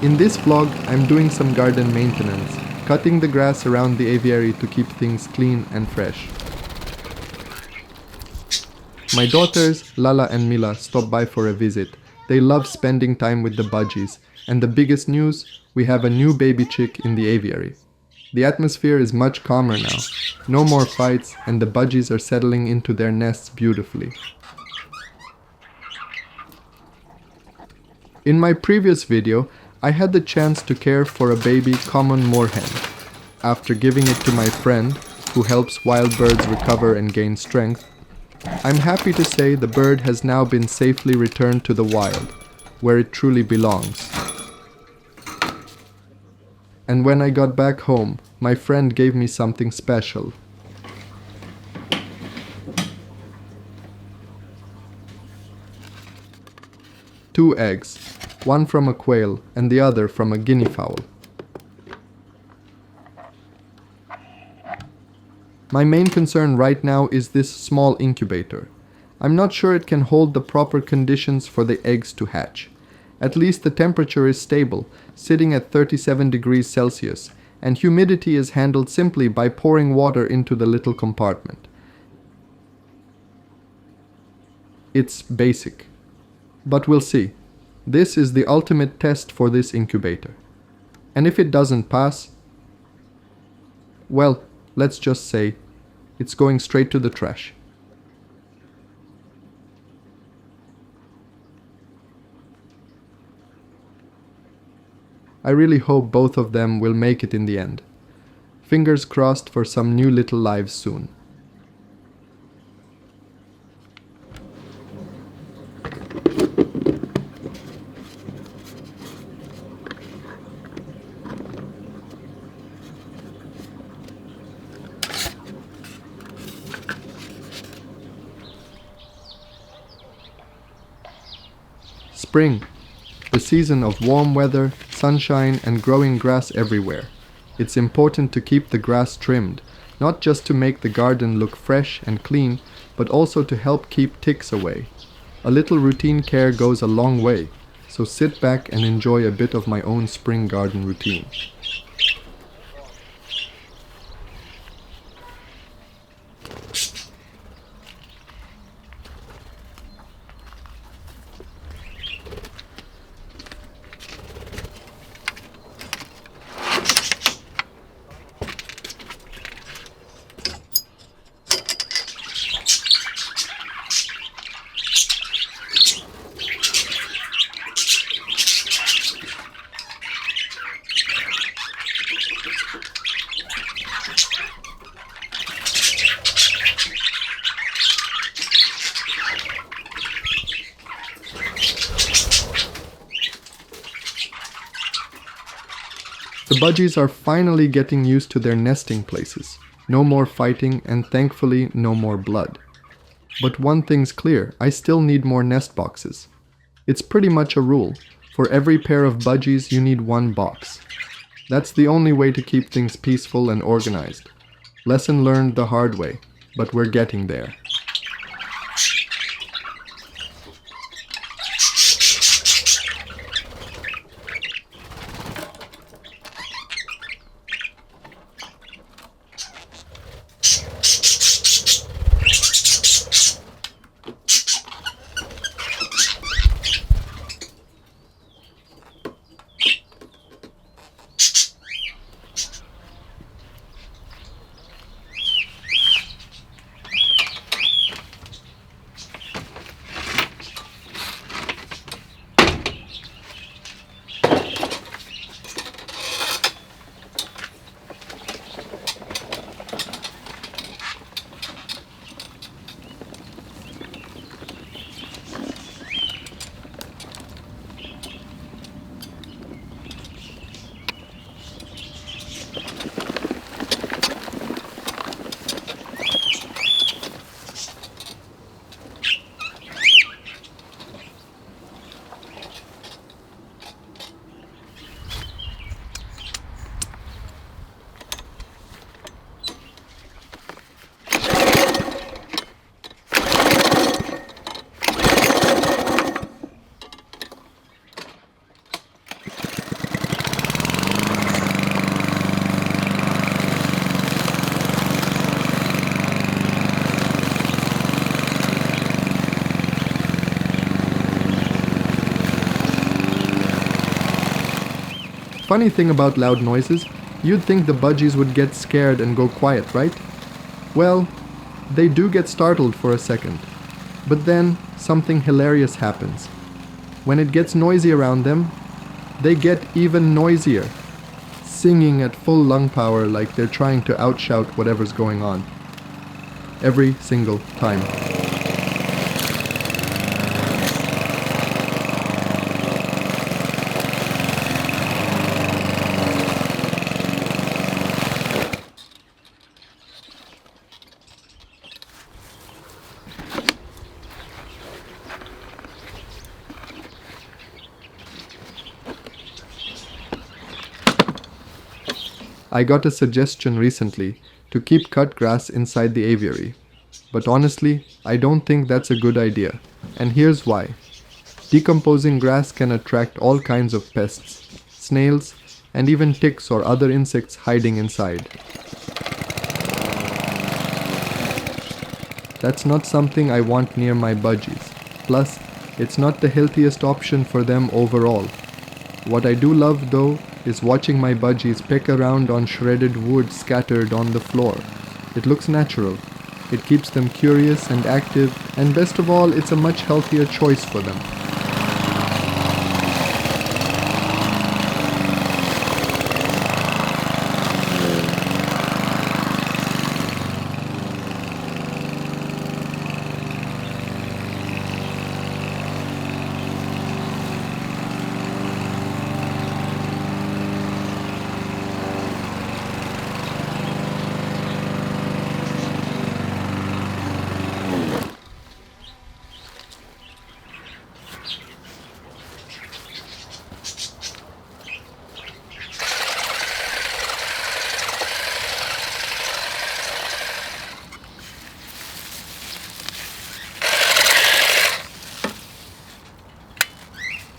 In this vlog, I'm doing some garden maintenance, cutting the grass around the aviary to keep things clean and fresh. My daughters, Lala and Mila, stopped by for a visit. They love spending time with the budgies, and the biggest news, we have a new baby chick in the aviary. The atmosphere is much calmer now, no more fights, and the budgies are settling into their nests beautifully. In my previous video, I had the chance to care for a baby common moorhen. After giving it to my friend, who helps wild birds recover and gain strength, I'm happy to say the bird has now been safely returned to the wild, where it truly belongs. And when I got back home, my friend gave me something special. Two eggs, one from a quail and the other from a guinea fowl. My main concern right now is this small incubator. I'm not sure it can hold the proper conditions for the eggs to hatch. At least the temperature is stable, sitting at 37 degrees Celsius, and humidity is handled simply by pouring water into the little compartment. It's basic. But we'll see. This is the ultimate test for this incubator. And if it doesn't pass, well, let's just say, it's going straight to the trash. I really hope both of them will make it in the end. Fingers crossed for some new little lives soon. Spring, the season of warm weather, sunshine and growing grass everywhere. It's important to keep the grass trimmed, not just to make the garden look fresh and clean, but also to help keep ticks away. A little routine care goes a long way, so sit back and enjoy a bit of my own spring garden routine. The budgies are finally getting used to their nesting places. No more fighting and thankfully no more blood. But one thing's clear, I still need more nest boxes. It's pretty much a rule. For every pair of budgies you need one box. That's the only way to keep things peaceful and organized. Lesson learned the hard way, but we're getting there. Funny thing about loud noises, you'd think the budgies would get scared and go quiet, right? Well, they do get startled for a second. But then, something hilarious happens. When it gets noisy around them, they get even noisier, singing at full lung power like they're trying to outshout whatever's going on. Every single time. I got a suggestion recently to keep cut grass inside the aviary. But honestly, I don't think that's a good idea. And here's why. Decomposing grass can attract all kinds of pests, snails, and even ticks or other insects hiding inside. That's not something I want near my budgies. Plus, it's not the healthiest option for them overall. What I do love though is watching my budgies peck around on shredded wood scattered on the floor. It looks natural. It keeps them curious and active, and best of all, it's a much healthier choice for them.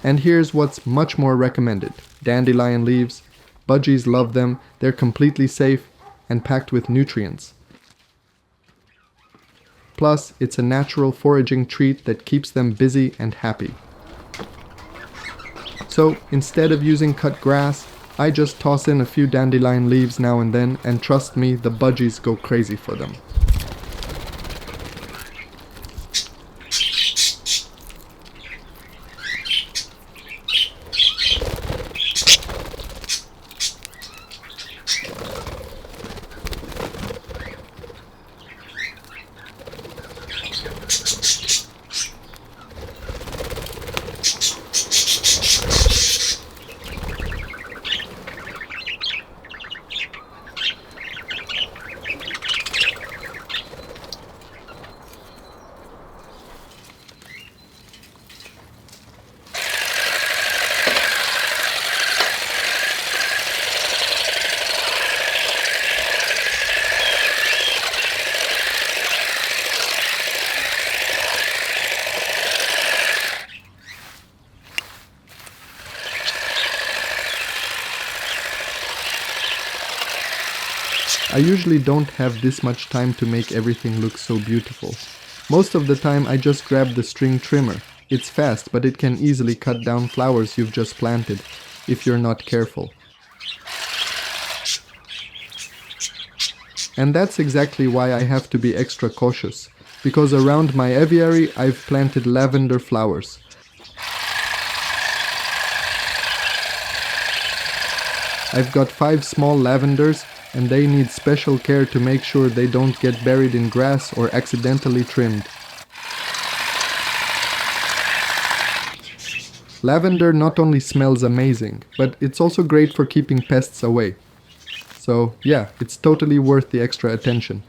And here's what's much more recommended. Dandelion leaves. Budgies love them. They're completely safe and packed with nutrients. Plus, it's a natural foraging treat that keeps them busy and happy. So, instead of using cut grass, I just toss in a few dandelion leaves now and then, and trust me, the budgies go crazy for them. I usually don't have this much time to make everything look so beautiful. Most of the time I just grab the string trimmer. It's fast, but it can easily cut down flowers you've just planted if you're not careful. And that's exactly why I have to be extra cautious, because around my aviary I've planted lavender flowers. I've got 5 small lavenders, and they need special care to make sure they don't get buried in grass or accidentally trimmed. Lavender not only smells amazing, but it's also great for keeping pests away. So yeah, it's totally worth the extra attention.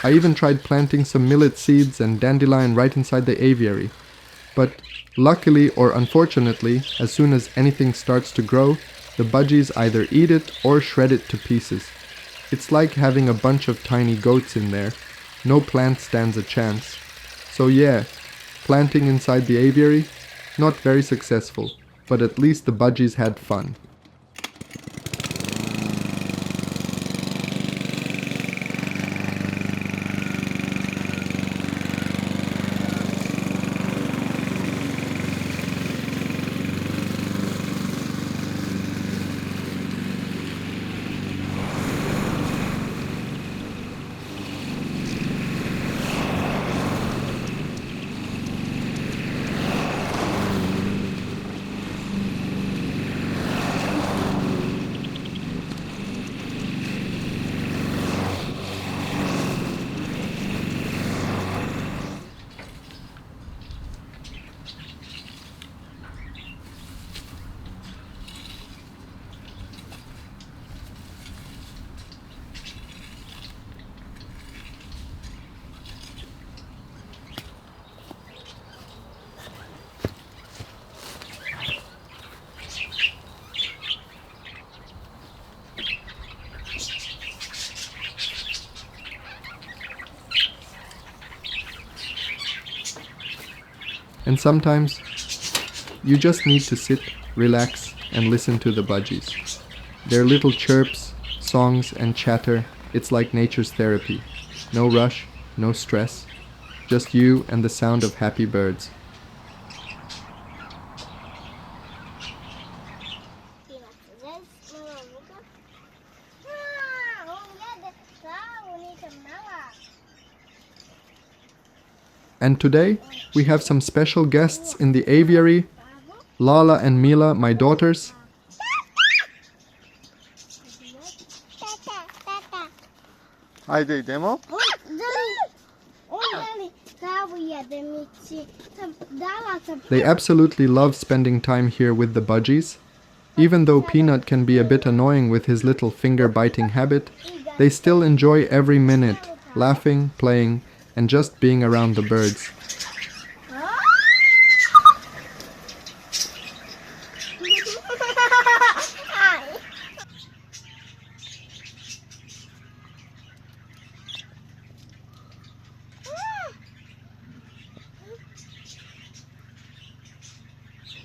I even tried planting some millet seeds and dandelion right inside the aviary, but Luckily or unfortunately, as soon as anything starts to grow, the budgies either eat it or shred it to pieces. It's like having a bunch of tiny goats in there. No plant stands a chance. So yeah, planting inside the aviary, not very successful, but at least the budgies had fun. And sometimes, you just need to sit, relax, and listen to the budgies. Their little chirps, songs, and chatter, it's like nature's therapy. No rush, no stress, just you and the sound of happy birds. And today, we have some special guests in the aviary. Lala and Mila, my daughters. Haydi demo. They absolutely love spending time here with the budgies. Even though Peanut can be a bit annoying with his little finger-biting habit, they still enjoy every minute, laughing, playing, and just being around the birds.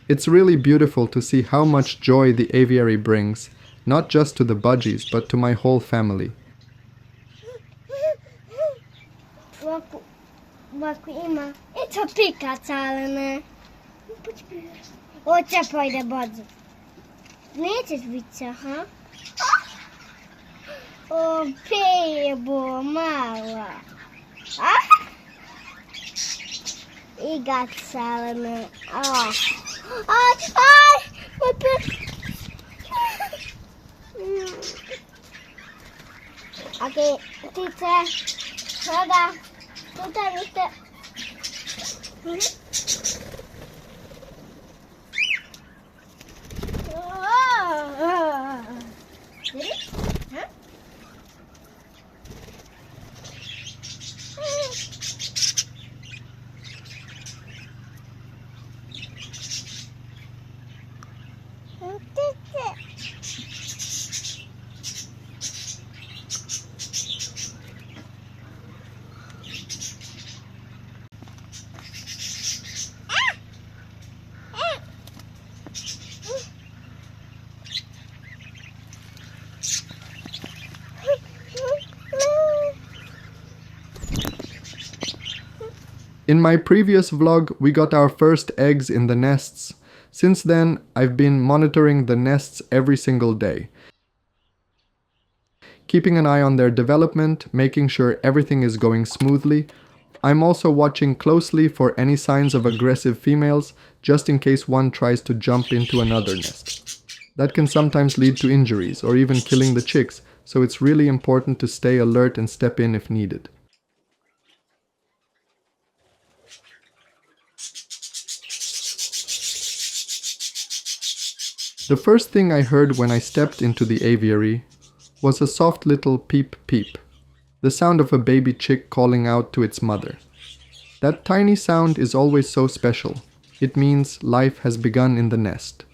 It's really beautiful to see how much joy the aviary brings, not just to the budgies, but to my whole family. Okay, teacher, Rada, tuta, In my previous vlog, we got our first eggs in the nests. Since then, I've been monitoring the nests every single day, keeping an eye on their development, making sure everything is going smoothly. I'm also watching closely for any signs of aggressive females, just in case one tries to jump into another nest. That can sometimes lead to injuries or even killing the chicks, so it's really important to stay alert and step in if needed. The first thing I heard when I stepped into the aviary was a soft little peep peep, the sound of a baby chick calling out to its mother. That tiny sound is always so special. it means life has begun in the nest.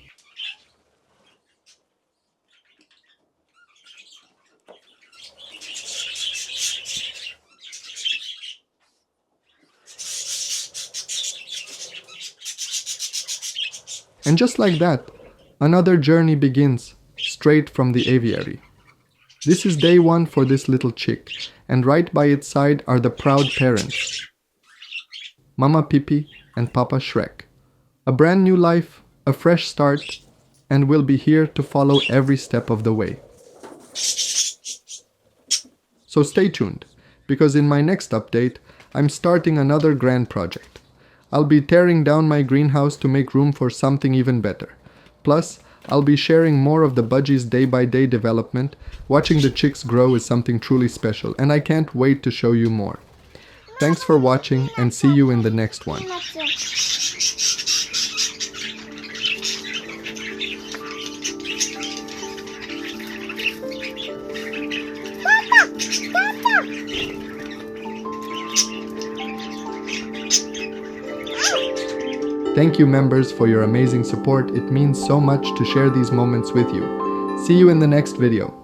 And just like that, another journey begins, straight from the aviary. This is day 1 for this little chick, and right by its side are the proud parents, Mama Pippi and Papa Shrek. A brand new life, a fresh start, and we'll be here to follow every step of the way. So stay tuned, because in my next update, I'm starting another grand project. I'll be tearing down my greenhouse to make room for something even better. Plus, I'll be sharing more of the Budgies' day-by-day development. Watching the chicks grow is something truly special, and I can't wait to show you more. Thanks for watching, and see you in the next one. Thank you, members, for your amazing support. It means so much to share these moments with you. See you in the next video.